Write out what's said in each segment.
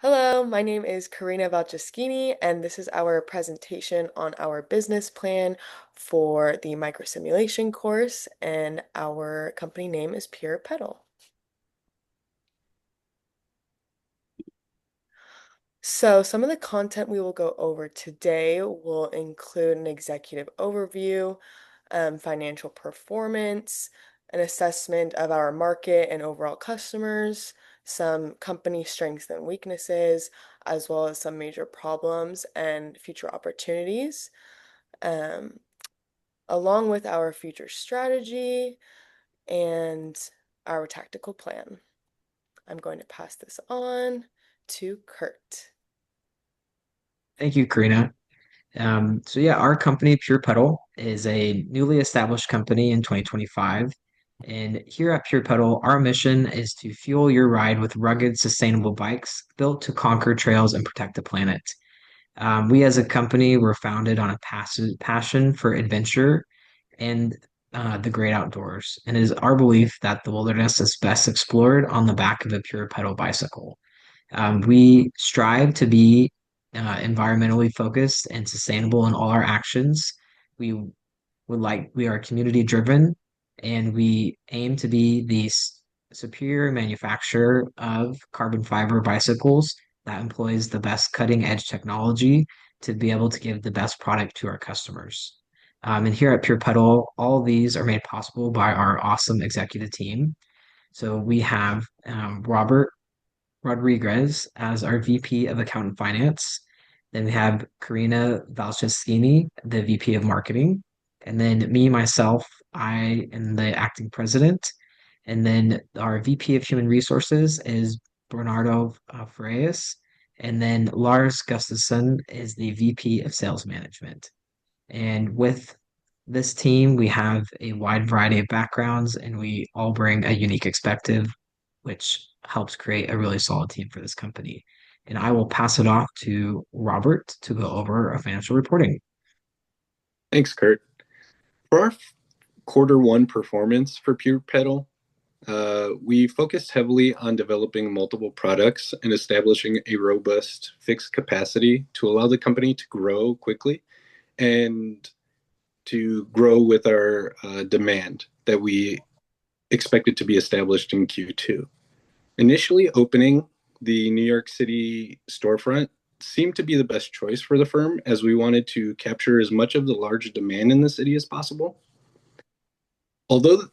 Hello, my name is Karina Valchaschini, and this is our presentation on our business plan for the microsimulation course, and our company name is Pure Pedal. So some of the content we will go over today will include an executive overview, financial performance, an assessment of our market and overall customers, some company strengths and weaknesses, as well as some major problems and future opportunities, um, along with our future strategy and our tactical plan. I'm going to pass this on to Kurt. Thank you, Karina. Our company, Pure Pedal, is a newly established company in 2025. And here at Pure Pedal, our mission is to fuel your ride with rugged, sustainable bikes built to conquer trails and protect the planet. We as a company were founded on a passion for adventure and the great outdoors. And it is our belief that the wilderness is best explored on the back of a Pure Pedal bicycle. We strive to be environmentally focused and sustainable in all our actions. We we are community driven and we aim to be the superior manufacturer of carbon fiber bicycles that employs the best cutting edge technology to be able to give the best product to our customers. And here at Pure Pedal, all these are made possible by our awesome executive team. So we have Robert Rodriguez as our VP of Account and Finance. Then we have Karina Valcheschini, the VP of Marketing. And then me, myself, I am the acting president. And then our VP of Human Resources is Bernardo Freias. And then Lars Gustafsson is the VP of Sales Management. And with this team, we have a wide variety of backgrounds and we all bring a unique perspective, which helps create a really solid team for this company. And I will pass it off to Robert to go over our financial reporting. Thanks, Kurt. For our quarter one performance for Pure Pedal, we focused heavily on developing multiple products and establishing a robust fixed capacity to allow the company to grow quickly and to grow with our demand that we expected to be established in Q2. Initially opening the New York City storefront seemed to be the best choice for the firm as we wanted to capture as much of the large demand in the city as possible. Although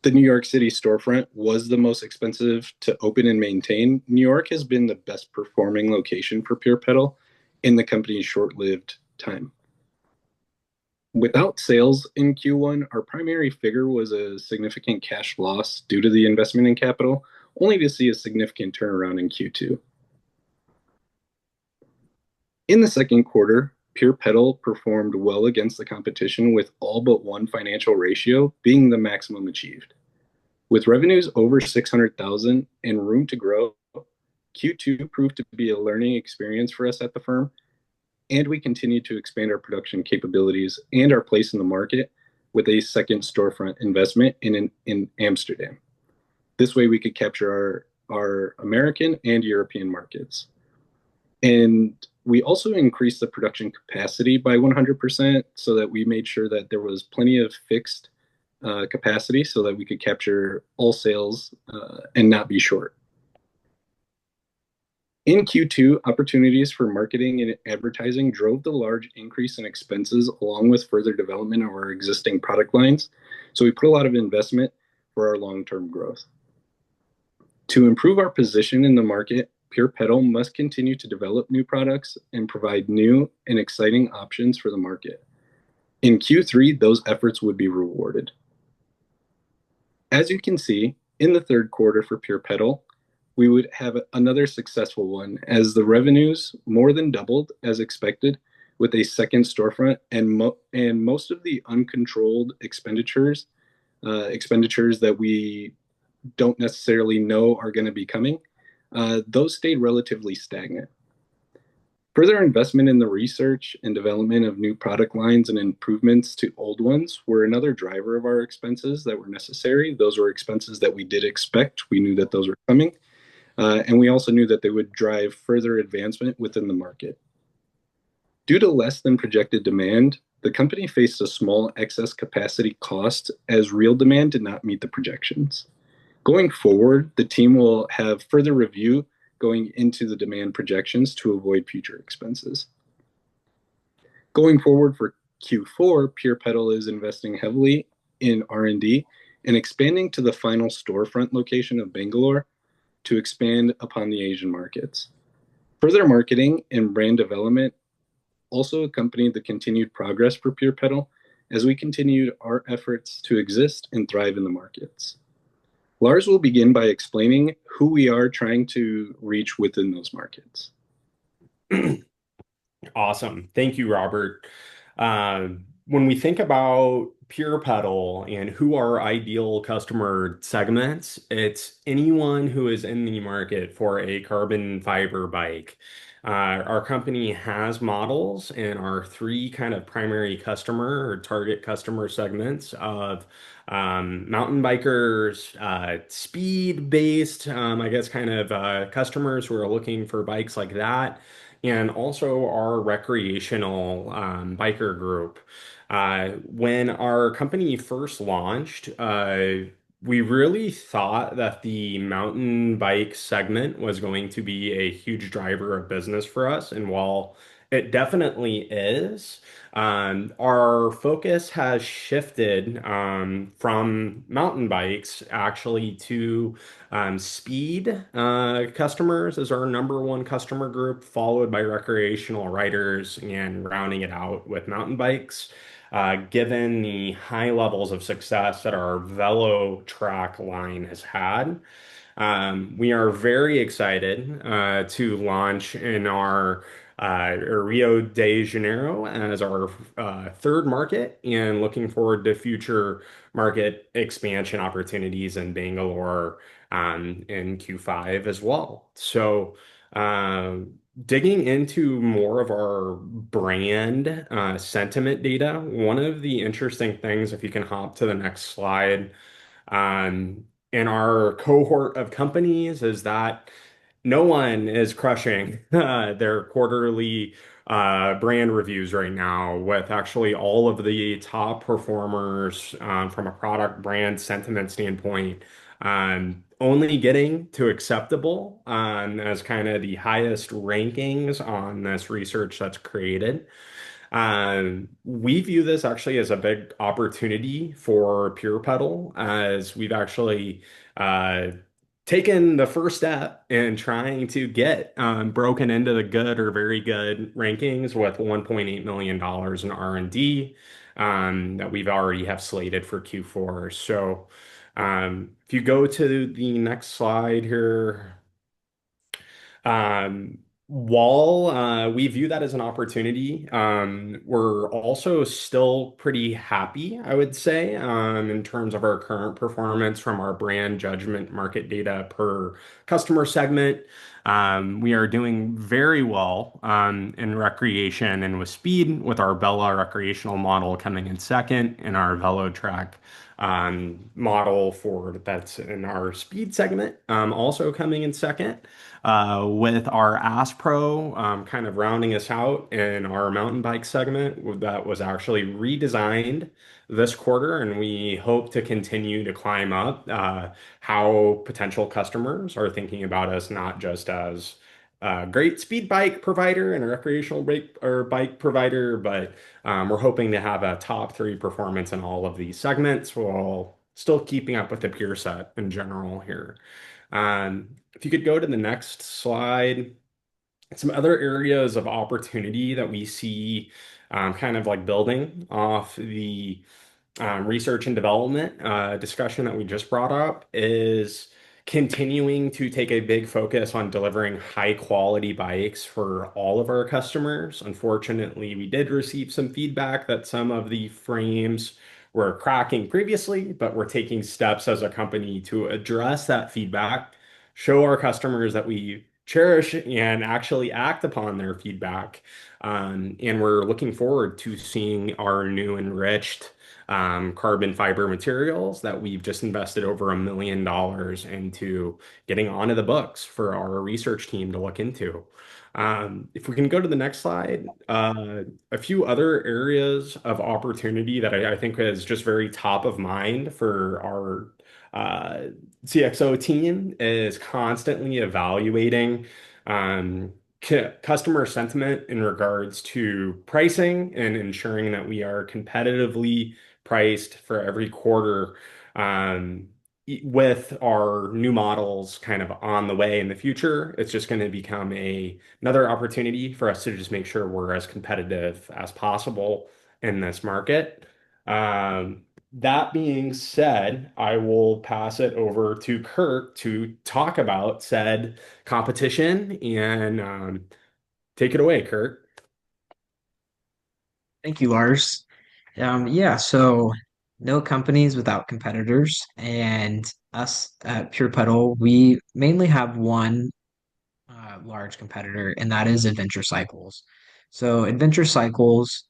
the New York City storefront was the most expensive to open and maintain, New York has been the best performing location for Pure Pedal in the company's short lived time. Without sales in Q1, our primary figure was a significant cash loss due to the investment in capital, only to see a significant turnaround in Q2. In the second quarter, Pure Pedal performed well against the competition with all but one financial ratio being the maximum achieved. With revenues over 600,000 and room to grow, Q2 proved to be a learning experience for us at the firm, and we continued to expand our production capabilities and our place in the market with a second storefront investment in Amsterdam. This way we could capture our American and European markets. And we also increased the production capacity by 100% so that we made sure that there was plenty of fixed capacity so that we could capture all sales and not be short. In Q2, opportunities for marketing and advertising drove the large increase in expenses along with further development of our existing product lines. So we put a lot of investment for our long-term growth. To improve our position in the market, Pure Pedal must continue to develop new products and provide new and exciting options for the market. In Q3, those efforts would be rewarded. As you can see, in the third quarter for Pure Pedal, we would have another successful one as the revenues more than doubled as expected with a second storefront and most of the uncontrolled expenditures that we don't necessarily know are going to be coming, those stayed relatively stagnant. Further investment in the research and development of new product lines and improvements to old ones were another driver of our expenses that were necessary. Those were expenses that we did expect. We knew that those were coming. And we also knew that they would drive further advancement within the market. Due to less than projected demand, the company faced a small excess capacity cost as real demand did not meet the projections. Going forward, the team will have further review going into the demand projections to avoid future expenses. Going forward for Q4, Pure Pedal is investing heavily in R&D and expanding to the final storefront location of Bangalore to expand upon the Asian markets. Further marketing and brand development also accompanied the continued progress for Pure Pedal as we continued our efforts to exist and thrive in the markets. Lars will begin by explaining who we are trying to reach within those markets. Awesome. Thank you, Robert. When we think about Pure Pedal and who our ideal customer segments, it's anyone who is in the market for a carbon fiber bike. Our company has models in our three kind of primary customer or target customer segments of mountain bikers, speed-based, I guess, kind of customers who are looking for bikes like that, and also our recreational biker group. When our company first launched, we really thought that the mountain bike segment was going to be a huge driver of business for us. And while it definitely is, our focus has shifted from mountain bikes actually to speed customers as our number one customer group, followed by recreational riders and rounding it out with mountain bikes. Given the high levels of success that our Velo track line has had, we are very excited to launch in our Rio de Janeiro as our third market and looking forward to future market expansion opportunities in Bangalore in Q5 as well. So, digging into more of our brand sentiment data, one of the interesting things, if you can hop to the next slide, in our cohort of companies is that no one is crushing their quarterly brand reviews right now, with actually all of the top performers from a product brand sentiment standpoint only getting to acceptable as kind of the highest rankings on this research that's created. We view this actually as a big opportunity for Pure Pedal, as we've actually taken the first step in trying to get broken into the good or very good rankings with $1.8 million in R&D that we've already have slated for Q4. So if you go to the next slide here, um, while we view that as an opportunity, we're also still pretty happy, I would say, in terms of our current performance from our brand judgment market data per customer segment. We are doing very well in recreation and with speed, with our Bella recreational model coming in second, and our Velo track model for that's in our speed segment also coming in second, with our Aspro kind of rounding us out in our mountain bike segment that was actually redesigned this quarter, and we hope to continue to climb up how potential customers are thinking about us not just as a great speed bike provider and a recreational bike provider, but we're hoping to have a top three performance in all of these segments while still keeping up with the peer set in general here. If you could go to the next slide, some other areas of opportunity that we see kind of like building off the research and development discussion that we just brought up is continuing to take a big focus on delivering high quality bikes for all of our customers. Unfortunately, we did receive some feedback that some of the frames were cracking previously, but we're taking steps as a company to address that feedback, show our customers that we cherish and actually act upon their feedback. And we're looking forward to seeing our new enriched carbon fiber materials that we've just invested over $1 million into getting onto the books for our research team to look into. If we can go to the next slide, a few other areas of opportunity that I think is just very top of mind for our CXO team is constantly evaluating customer sentiment in regards to pricing and ensuring that we are competitively priced for every quarter. Um, with our new models kind of on the way in the future, it's just going to become another opportunity for us to just make sure we're as competitive as possible in this market. That being said, I will pass it over to Kurt to talk about said competition and take it away, Kurt. Thank you, Lars. Yeah, so no companies without competitors, and us at Pure Pedal, we mainly have one large competitor, and that is Adventure Cycles. So Adventure Cycles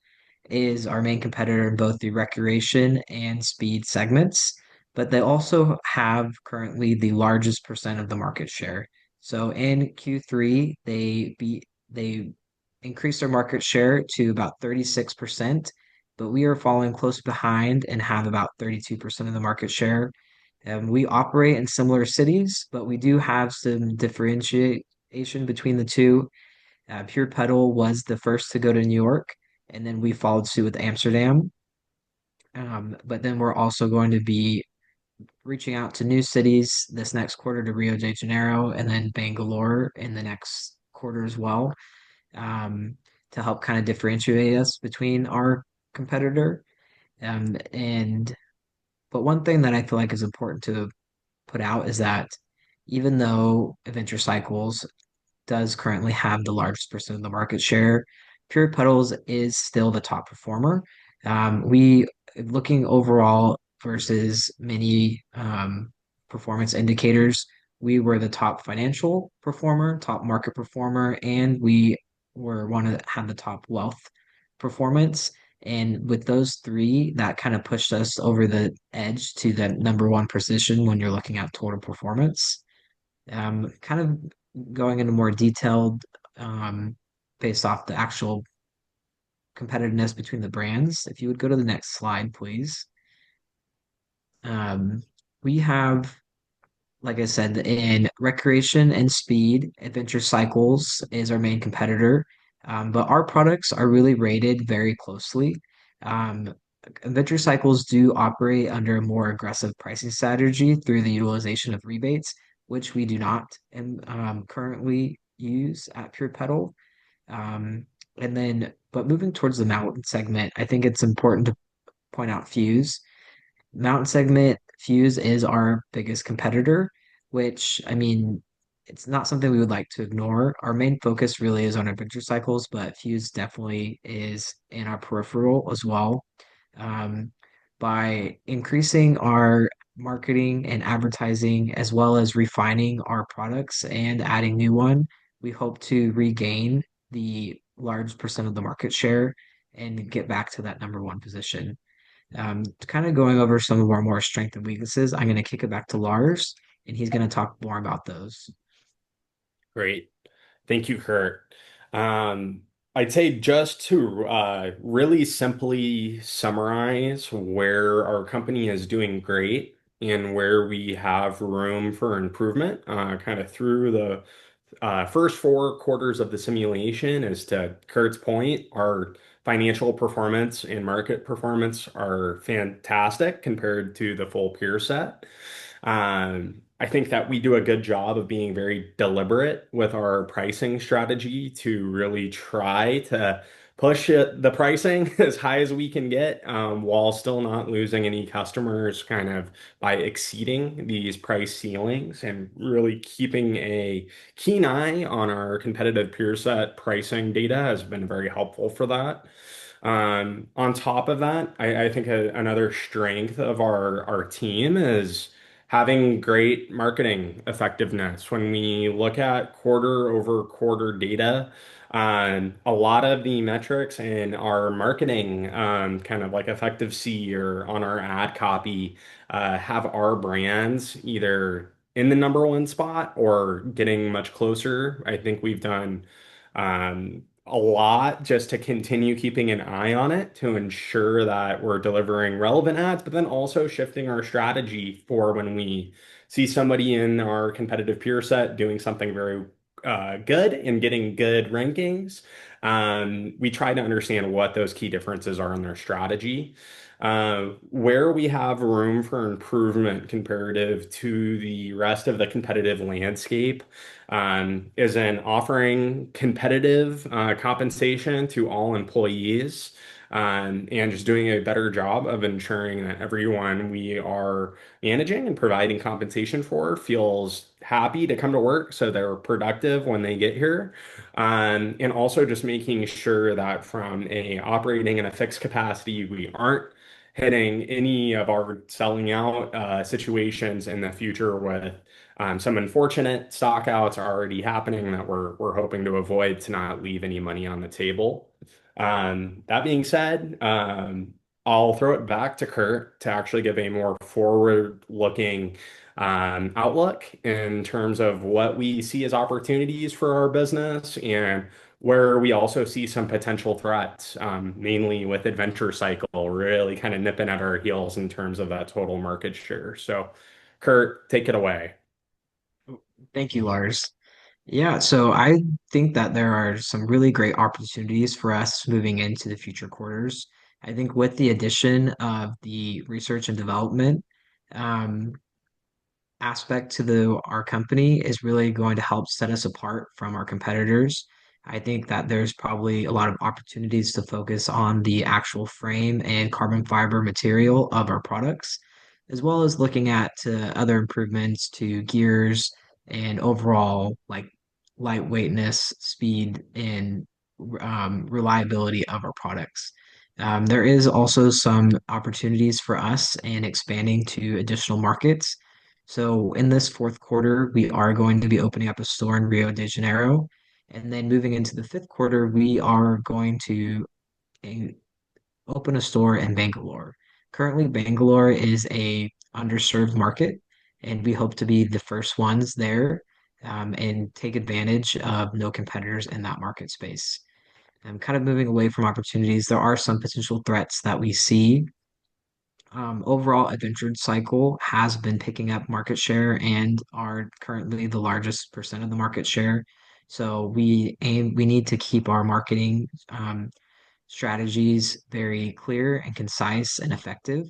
is our main competitor in both the recreation and speed segments, but they also have currently the largest percent of the market share. So in Q3, they increased their market share to about 36%, but we are falling close behind and have about 32% of the market share. We operate in similar cities, but we do have some differentiation between the two. Pure Pedal was the first to go to New York, and then we followed suit with Amsterdam. But then we're also going to be reaching out to new cities this next quarter to Rio de Janeiro and then Bangalore in the next quarter as well, um, to help kind of differentiate us between our competitor. And but one thing that I feel like is important to put out is that even though Adventure Cycles does currently have the largest percent of the market share, Pure Pedals is still the top performer. We looking overall versus many performance indicators, we were the top financial performer, top market performer, and we were one of the, had the top wealth performance. And with those three, that kind of pushed us over the edge to the number one position when you're looking at total performance. Kind of going into more detailed, um, based off the actual competitiveness between the brands. If you would go to the next slide, please. Um, we have, like I said, in recreation and speed, Adventure Cycles is our main competitor, but our products are really rated very closely. Um, Adventure Cycles do operate under a more aggressive pricing strategy through the utilization of rebates, which we do not currently use at Pure Pedal. Um, but moving towards the mountain segment, I think it's important to point out Fuse. Mountain segment, Fuse is our biggest competitor, which I mean, it's not something we would like to ignore. Our main focus really is on adventure cycles, but Fuse definitely is in our peripheral as well. Um, by increasing our marketing and advertising, as well as refining our products and adding new one, we hope to regain the large percent of the market share and get back to that number one position. Kind of going over some of our more strengths and weaknesses, I'm going to kick it back to Lars, and he's going to talk more about those. Great. Thank you, Kurt. Um, I'd say just to really simply summarize where our company is doing great and where we have room for improvement, kind of through the first 4 quarters of the simulation, as to Kurt's point, our financial performance and market performance are fantastic compared to the full peer set. I think that we do a good job of being very deliberate with our pricing strategy to really try to push the pricing as high as we can get, while still not losing any customers kind of by exceeding these price ceilings, and really keeping a keen eye on our competitive peer set pricing data has been very helpful for that. On top of that, I think another strength of our team is having great marketing effectiveness. When we look at quarter over quarter data, a lot of the metrics in our marketing, kind of like effective C or on our ad copy, have our brands either in the number one spot or getting much closer. I think we've done a lot just to continue keeping an eye on it to ensure that we're delivering relevant ads, but then also shifting our strategy for when we see somebody in our competitive peer set doing something very good and getting good rankings. We try to understand what those key differences are in their strategy. Where we have room for improvement comparative to the rest of the competitive landscape is in offering competitive compensation to all employees, and just doing a better job of ensuring that everyone we are managing and providing compensation for feels happy to come to work so they're productive when they get here. And also just making sure that from a operating in a fixed capacity, we aren't hitting any of our selling out situations in the future with some unfortunate stockouts are already happening that we're hoping to avoid to not leave any money on the table. That being said, I'll throw it back to Kurt to actually give a more forward-looking outlook in terms of what we see as opportunities for our business and where we also see some potential threats, mainly with Adventure Cycle really kind of nipping at our heels in terms of that total market share. So, Kurt, take it away. Thank you, Lars. Yeah, so I think that there are some really great opportunities for us moving into the future quarters. I think with the addition of the research and development, um, aspect to the our company is really going to help set us apart from our competitors. I think that there's probably a lot of opportunities to focus on the actual frame and carbon fiber material of our products, as well as looking at other improvements to gears and overall like lightweightness, speed, and reliability of our products. There is also some opportunities for us in expanding to additional markets. So in this fourth quarter, we are going to be opening up a store in Rio de Janeiro. And then moving into the fifth quarter, we are going to eh, open a store in Bangalore. Currently, Bangalore is a underserved market, and we hope to be the first ones there, and take advantage of no competitors in that market space. I'm kind of moving away from opportunities. There are some potential threats that we see. Overall, Adventure Cycle has been picking up market share and are currently the largest percent of the market share. So we need to keep our marketing strategies very clear and concise and effective.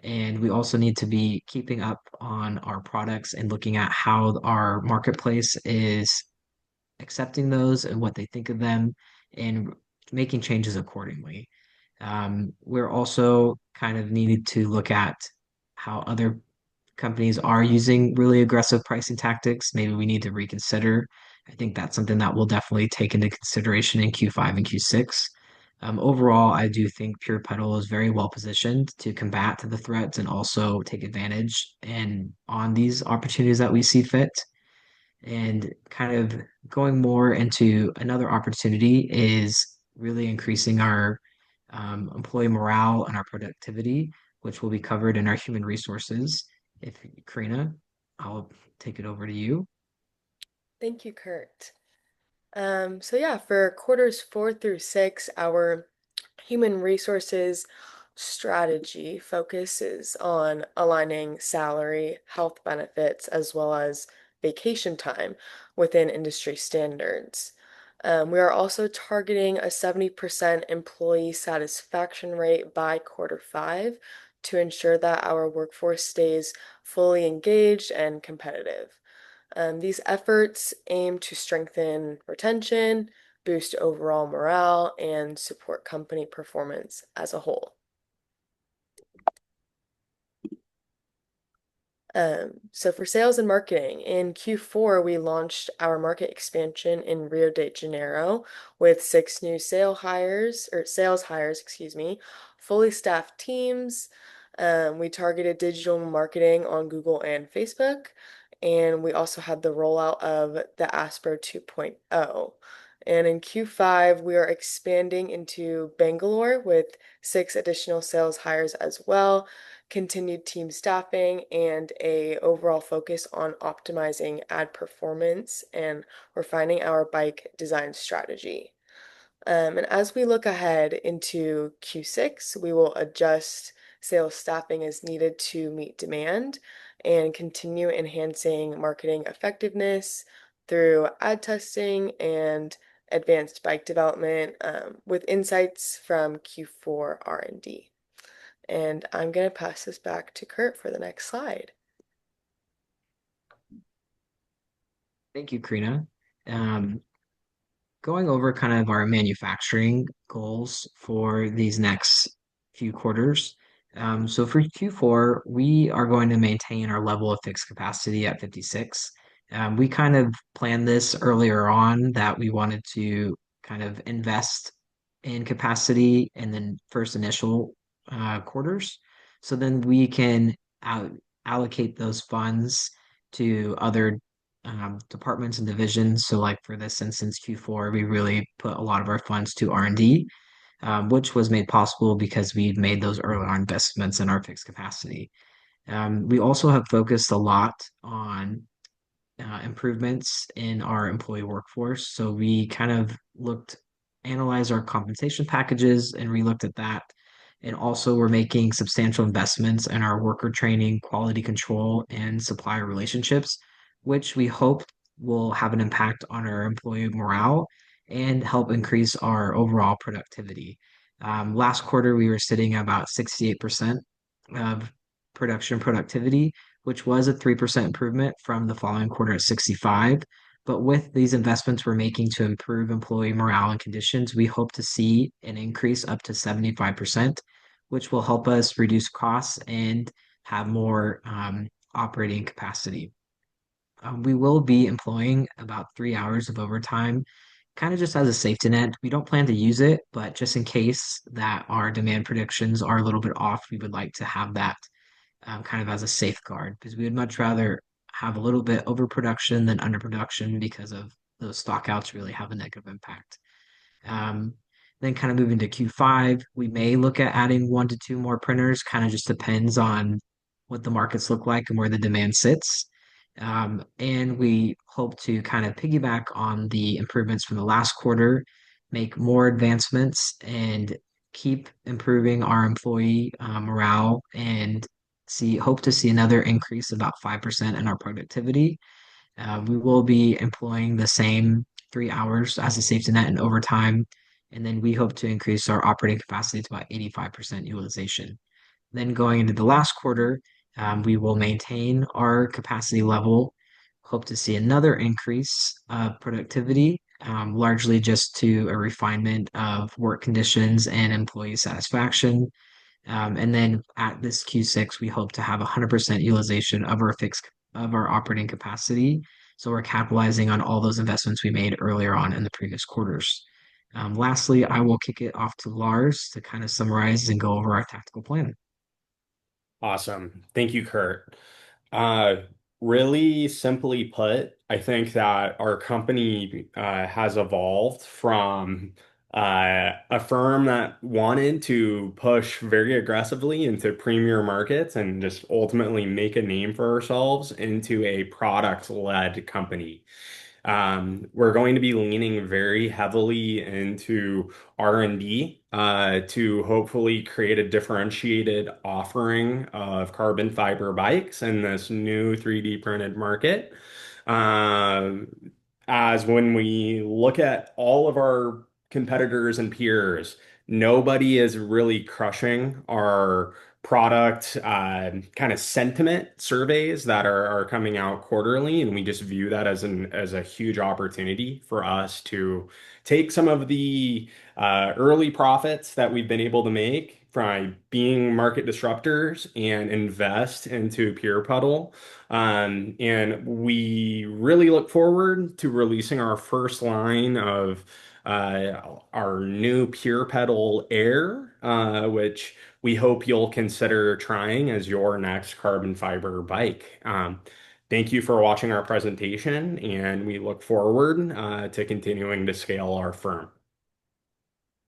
And we also need to be keeping up on our products and looking at how our marketplace is accepting those and what they think of them and making changes accordingly. We're also kind of needed to look at how other companies are using really aggressive pricing tactics. Maybe we need to reconsider. I think that's something that we'll definitely take into consideration in Q5 and Q6. Overall, I do think Pure Pedal is very well positioned to combat the threats and also take advantage and on these opportunities that we see fit. And kind of going more into another opportunity is really increasing our employee morale and our productivity, which will be covered in our human resources. If Karina, I'll take it over to you. Thank you, Kurt. So yeah, for quarters 4 through 6, our human resources strategy focuses on aligning salary, health benefits, as well as vacation time within industry standards. We are also targeting a 70% employee satisfaction rate by quarter 5 to ensure that our workforce stays fully engaged and competitive. These efforts aim to strengthen retention, boost overall morale, and support company performance as a whole. So for sales and marketing, in Q4, we launched our market expansion in Rio de Janeiro with 6 new sales hires, excuse me, fully staffed teams, We targeted digital marketing on Google and Facebook, and we also had the rollout of the Asper 2.0. And in Q5, we are expanding into Bangalore with 6 additional sales hires as well, continued team staffing, and a overall focus on optimizing ad performance and refining our bike design strategy. And as we look ahead into Q6, we will adjust sales staffing as needed to meet demand and continue enhancing marketing effectiveness through ad testing and advanced bike development with insights from Q4 R&D. And I'm going to pass this back to Kurt for the next slide. Thank you, Karina. Um, Going over kind of our manufacturing goals for these next few quarters. So for Q4, we are going to maintain our level of fixed capacity at 56. We kind of planned this earlier on that we wanted to kind of invest in capacity in the first initial quarters. So then we can allocate those funds to other departments and divisions. So, like for this instance, Q4, we really put a lot of our funds to R&D, which was made possible because we made those early on investments in our fixed capacity. We also have focused a lot on improvements in our employee workforce. So we kind of analyzed our compensation packages and relooked at that. And also, we're making substantial investments in our worker training, quality control, and supplier relationships, which we hope will have an impact on our employee morale and help increase our overall productivity. Last quarter, we were sitting at about 68% of production productivity, which was a 3% improvement from the following quarter at 65. But with these investments we're making to improve employee morale and conditions, we hope to see an increase up to 75%, which will help us reduce costs and have more operating capacity. We will be employing about 3 hours of overtime, kind of just as a safety net. We don't plan to use it, but just in case that our demand predictions are a little bit off, we would like to have that kind of as a safeguard because we would much rather have a little bit overproduction than underproduction because of those stockouts really have a negative impact. Um, then kind of moving to Q5, we may look at adding 1 to 2 more printers, kind of just depends on what the markets look like and where the demand sits. And we hope to kind of piggyback on the improvements from the last quarter, make more advancements, and keep improving our employee morale and hope to see another increase about 5% in our productivity. We will be employing the same 3 hours as a safety net and overtime, and then we hope to increase our operating capacity to about 85% utilization. Then going into the last quarter, we will maintain our capacity level, hope to see another increase of productivity, largely just to a refinement of work conditions and employee satisfaction. And then at this Q6, we hope to have 100% utilization of our operating capacity. So we're capitalizing on all those investments we made earlier on in the previous quarters. Lastly, I will kick it off to Lars to kind of summarize and go over our tactical plan. Awesome. Thank you, Kurt. Uh, Really simply put, I think that our company has evolved from a firm that wanted to push very aggressively into premier markets and just ultimately make a name for ourselves into a product-led company. We're going to be leaning very heavily into R&D to hopefully create a differentiated offering of carbon fiber bikes in this new 3D printed market. Um, as when we look at all of our competitors and peers, nobody is really crushing our product kind of sentiment surveys that are coming out quarterly, and we just view that as a huge opportunity for us to take some of the early profits that we've been able to make by being market disruptors and invest into Pure Puddle. And we really look forward to releasing our first line of our new Pure Pedal Air, which we hope you'll consider trying as your next carbon fiber bike. Thank you for watching our presentation, and we look forward to continuing to scale our firm.